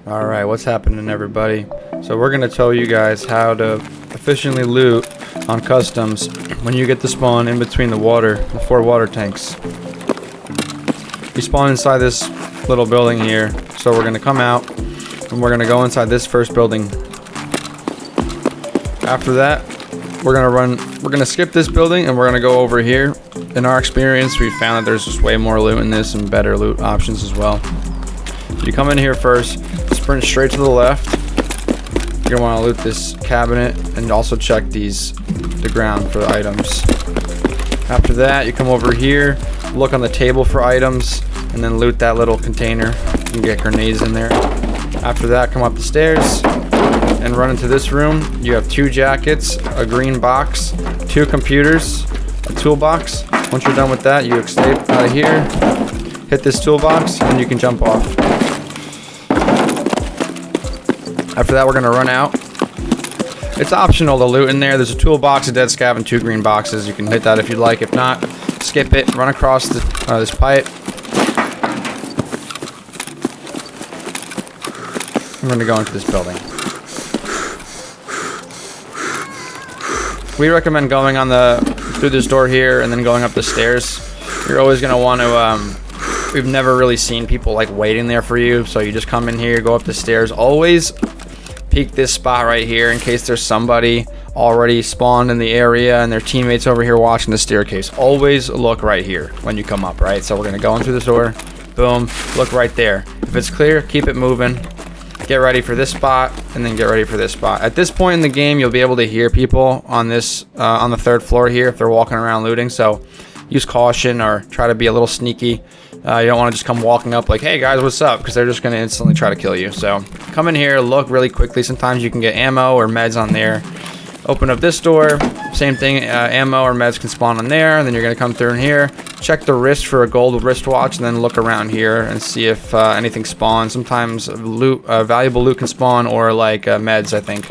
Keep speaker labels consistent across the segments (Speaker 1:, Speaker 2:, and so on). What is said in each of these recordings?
Speaker 1: Alright, what's happening, everybody? So we're going to tell you guys how to efficiently loot on customs when you get to spawn in between the 4 water tanks. We spawn inside this little building here, so we're going to come out and we're going to go inside this first building. After that, we're going to skip this building and we're going to go over here. In our experience, we found that there's just way more loot in this and better loot options as well. You come in here first, sprint straight to the left. You're going to want to loot this cabinet and also check the ground for the items. After that, you come over here, look on the table for items, and then loot that little container. You can get grenades in there. After that, come up the stairs and run into this room. You have 2 jackets, a green box, 2 computers, a toolbox. Once you're done with that, you escape out of here, hit this toolbox, and you can jump off. After that, we're going to run out. It's optional to loot in there. There's a toolbox, a dead scav, and 2 green boxes. You can hit that if you'd like. If not, skip it, run across this pipe. I'm going to go into this building. We recommend going through this door here and then going up the stairs. You're always going to want to, we've never really seen people like waiting there for you. So you just come in here, go up the stairs. Always peek this spot right here in case there's somebody already spawned in the area and their teammates over here watching the staircase. Always look right here when you come up, right? So we're going to go in through this door. Boom. Look right there. If it's clear, keep it moving. Get ready for this spot, and then get ready for this spot. At this point in the game, you'll be able to hear people on this on the 3rd floor here if they're walking around looting. So use caution or try to be a little sneaky. You don't want to just come walking up like, "Hey guys, what's up?" Because they're just going to instantly try to kill you. So come in here, look really quickly. Sometimes you can get ammo or meds on there. Open up this door. Same thing. Ammo or meds can spawn on there. And then you're going to come through in here. Check the wrist for a gold wristwatch, and then look around here and see if anything spawns. Sometimes valuable loot can spawn, or like meds, I think.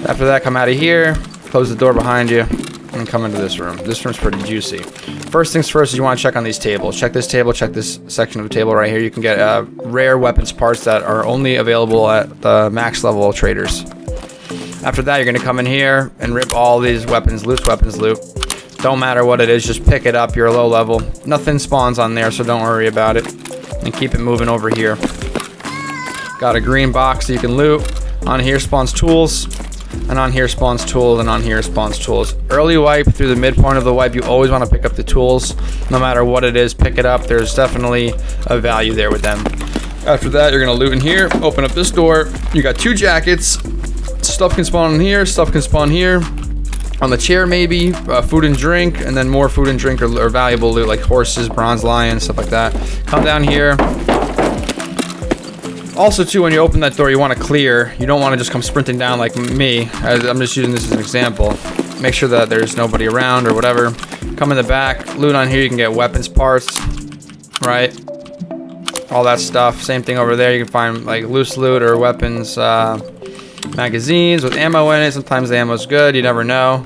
Speaker 1: After that, come out of here, close the door behind you, and come into this room. This room's pretty juicy. First things first is you want to check on these tables. Check this table, check this section of the table right here. You can get rare weapons parts that are only available at the max level traders. After that, you're going to come in here and rip all these weapons, loose weapons loot. Don't matter what it is, just pick it up. You're low level. Nothing spawns on there, so don't worry about it. And keep it moving over here. Got a green box that you can loot. On here spawns tools. And on here spawns tools, and on here spawns tools. Early wipe through the midpoint of the wipe, you always want to pick up the tools. No matter what it is, pick it up. There's definitely a value there with them. After that, you're going to loot in here. Open up this door. You got 2 jackets. Stuff can spawn in here. Stuff can spawn here. On the chair, maybe food and drink, and then more food and drink or valuable loot like horses, bronze lions, stuff like that. Come down here. Also, too, when you open that door, you want to clear. You don't want to just come sprinting down like me. I'm just using this as an example. Make sure that there's nobody around or whatever. Come in the back. Loot on here. You can get weapons parts, right? All that stuff. Same thing over there. You can find like loose loot or weapons. Magazines with ammo in it. Sometimes the ammo's good, you never know.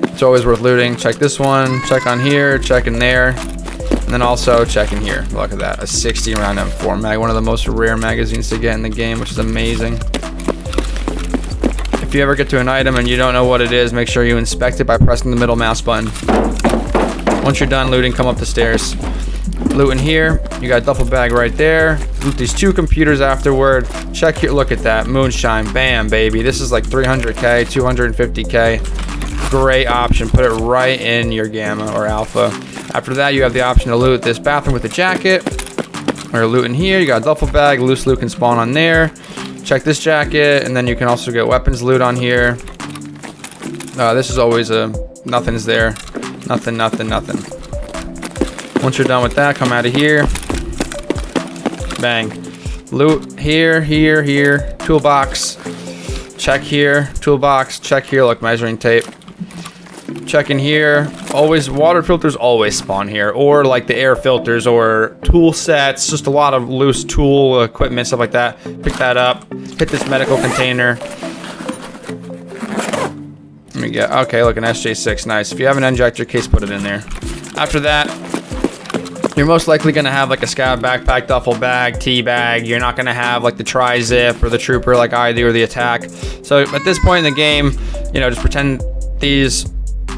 Speaker 1: It's always worth looting. Check this one, check on here, check in there, and then also check in here. Look at that, a 60 round M4 mag, one of the most rare magazines to get in the game, which is amazing. If you ever get to an item and you don't know what it is, make sure you inspect it by pressing the middle mouse button. Once you're done looting, come up the stairs. Loot in here. You got a duffel bag right there. Loot these 2 computers afterward. Check here. Look at that. Moonshine. Bam, baby. This is like 300k, 250k. Great option. Put it right in your gamma or alpha. After that, you have the option to loot this bathroom with a jacket. Or loot in here. You got a duffel bag. Loose loot can spawn on there. Check this jacket. And then you can also get weapons loot on here. This is always nothing's there. Nothing. Once you're done with that, come out of here. Bang. Loot here. Toolbox. Check here. Toolbox. Check here. Look, measuring tape. Check in here. Always, water filters always spawn here. Or like the air filters or tool sets. Just a lot of loose tool equipment, stuff like that. Pick that up. Hit this medical container. Let me get, okay, look, an SJ6. Nice. If you have an injector case, put it in there. After that, You're most likely going to have like a scav backpack, duffel bag, tea bag. You're not going to have like the tri-zip or the trooper like I do, or the attack. So at this point in the game, you know, just pretend these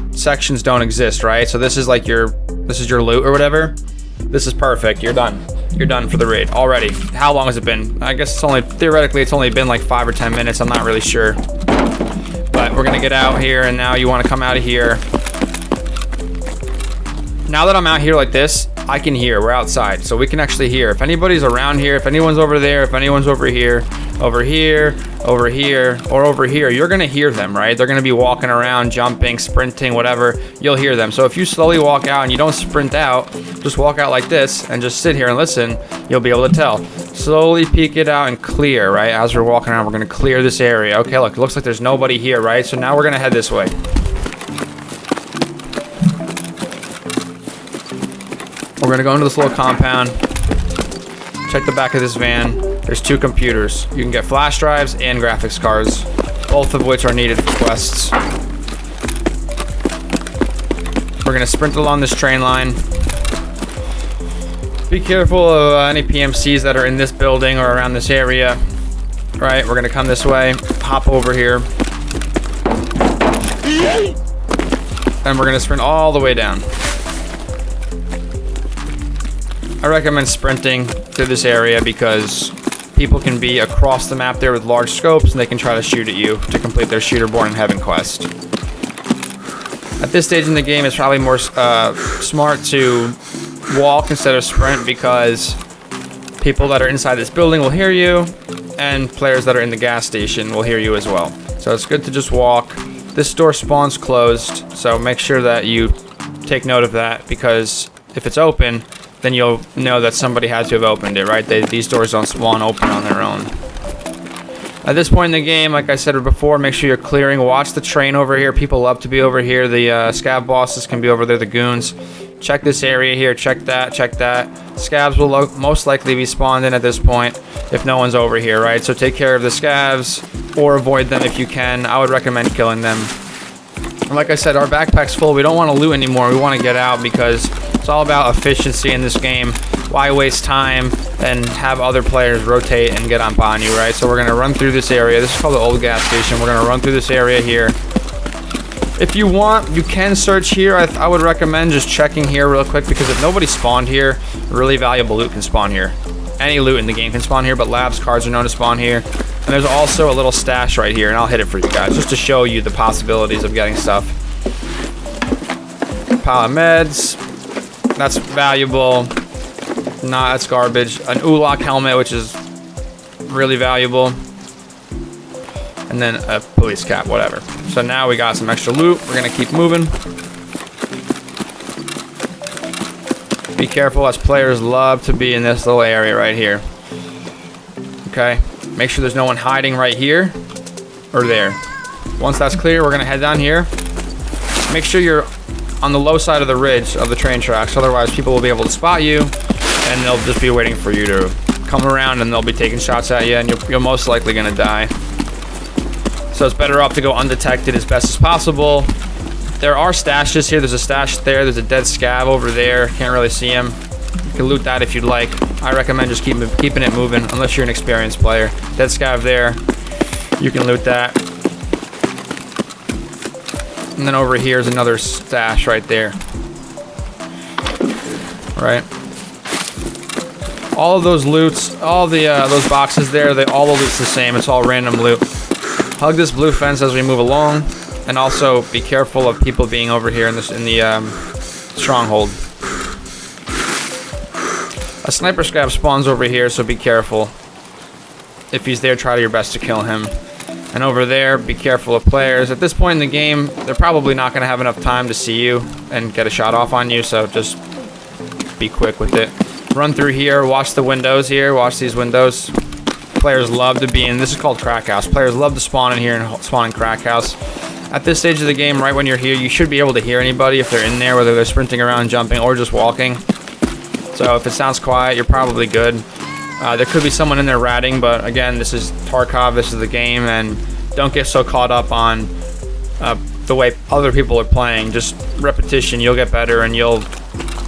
Speaker 1: sections don't exist, right? So this is like this is your loot or whatever. This is perfect. You're done. You're done for the raid already. How long has it been? I guess theoretically it's only been like 5 or 10 minutes. I'm not really sure. But we're going to get out here, and now you want to come out of here. Now that I'm out here like this, I can hear. We're outside, so we can actually hear. If anybody's around here, if anyone's over there, if anyone's over here, over here, over here, or over here, you're gonna hear them, right? They're gonna be walking around, jumping, sprinting, whatever. You'll hear them. So if you slowly walk out and you don't sprint out, just walk out like this and just sit here and listen, you'll be able to tell. Slowly peek it out and clear, right? As we're walking around, we're gonna clear this area. Okay, look, it looks like there's nobody here, right? So now we're gonna head this way. We're gonna go into this little compound. Check the back of this van. There's 2 computers. You can get flash drives and graphics cards, both of which are needed for quests. We're gonna sprint along this train line. Be careful of any PMCs that are in this building or around this area. Right, we're gonna come this way, hop over here, and we're gonna sprint all the way down. I recommend sprinting through this area because people can be across the map there with large scopes, and they can try to shoot at you to complete their Shooter Born in Heaven quest. At this stage in the game, it's probably more smart to walk instead of sprint, because people that are inside this building will hear you, and players that are in the gas station will hear you as well. So it's good to just walk. This door spawns closed, so make sure that you take note of that, because if it's open, then you'll know that somebody had to have opened it, right? These doors don't spawn open on their own. At this point in the game, like I said before, make sure you're clearing. Watch the train over here. People love to be over here. The scav bosses can be over there, the goons. Check this area here. Check that. Check that. Scavs will most likely be spawned in at this point if no one's over here, right? So take care of the scavs or avoid them if you can. I would recommend killing them. And like I said, our backpack's full. We don't want to loot anymore. We want to get out because it's all about efficiency in this game. Why waste time and have other players rotate and get up on you, right? So we're going to run through this area. This is called the old gas station. We're going to run through this area here. If you want, you can search here. I would recommend just checking here real quick, because if nobody spawned here, really valuable loot can spawn here. Any loot in the game can spawn here, but labs cards are known to spawn here. And there's also a little stash right here, and I'll hit it for you guys just to show you the possibilities of getting stuff. Pile of meds. That's valuable. Nah, that's garbage. An Ulok helmet, which is really valuable. And then a police cap, whatever. So now we got some extra loot. We're gonna keep moving. Be careful, as players love to be in this little area right here. Okay, make sure there's no one hiding right here or there. Once that's clear, we're gonna head down here. Make sure you're on the low side of the ridge of the train tracks, otherwise people will be able to spot you, and they'll just be waiting for you to come around, and they'll be taking shots at you, and you're most likely gonna die. So it's better off to go undetected as best as possible. There are stashes here. There's a stash there. There's a dead scav over there. Can't really see him. You can loot that if you'd like. I recommend just keeping it moving, unless you're an experienced player. Dead scav there. You can loot that. And then over here is another stash right there. Right. All of those loots, all the those boxes there, all the loot's the same. It's all random loot. Hug this blue fence as we move along, and also be careful of people being over here in the stronghold. A sniper scav spawns over here, so be careful. If he's there, try your best to kill him. And over there, be careful of players. At this point in the game, they're probably not going to have enough time to see you and get a shot off on you, so just be quick with it. Run through here, watch the windows here, watch these windows. Players love to be in, this is called Crack House. Players love to spawn in here and spawn in Crack House. At this stage of the game, right when you're here, you should be able to hear anybody if they're in there, whether they're sprinting around, jumping, or just walking. So if it sounds quiet, you're probably good. There could be someone in there ratting, but again, this is Tarkov, this is the game, and don't get so caught up on the way other people are playing. Just repetition, you'll get better, and you'll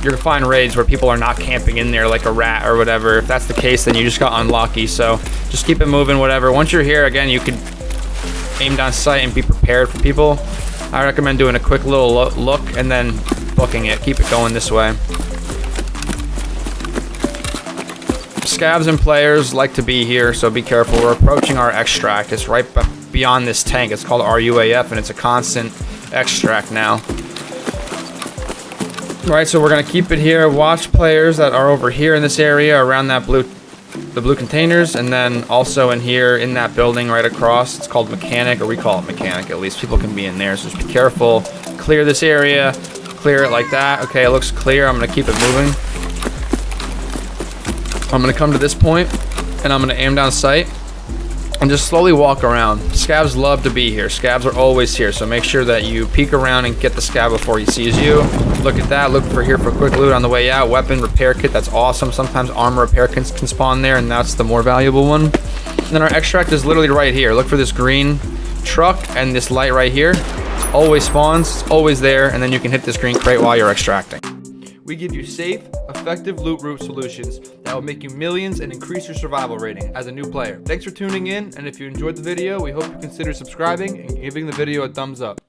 Speaker 1: you're gonna find raids where people are not camping in there like a rat or whatever. If that's the case, then you just got unlucky. So just keep it moving, whatever. Once you're here, again, you could aim down sight and be prepared for people. I recommend doing a quick little look and then booking it. Keep it going this way. Scavs and players like to be here, so be careful. We're approaching our extract. It's right beyond this tank. It's called RUAF, and it's a constant extract now. Right, so we're gonna keep it here. Watch players that are over here in this area around that the blue containers, and then also in here in that building right across. It's called Mechanic, or we call it Mechanic at least. People can be in there, so just be careful. Clear this area, clear it like that. Okay, it looks clear. I'm gonna keep it moving. I'm gonna come to this point and I'm gonna aim down sight and just slowly walk around. Scavs love to be here. Scavs are always here, so make sure that you peek around and get the scav before he sees you. Look at that. Look for here for quick loot on the way out. Weapon repair kit. That's awesome. Sometimes armor repair kits can spawn there, and that's the more valuable one. And then our extract is literally right here. Look for this green truck and this light right here. It always spawns. It's always there, and then you can hit this green crate while you're extracting. We give you safe, effective loot route solutions that will make you millions and increase your survival rating as a new player. Thanks for tuning in, and if you enjoyed the video, we hope you consider subscribing and giving the video a thumbs up.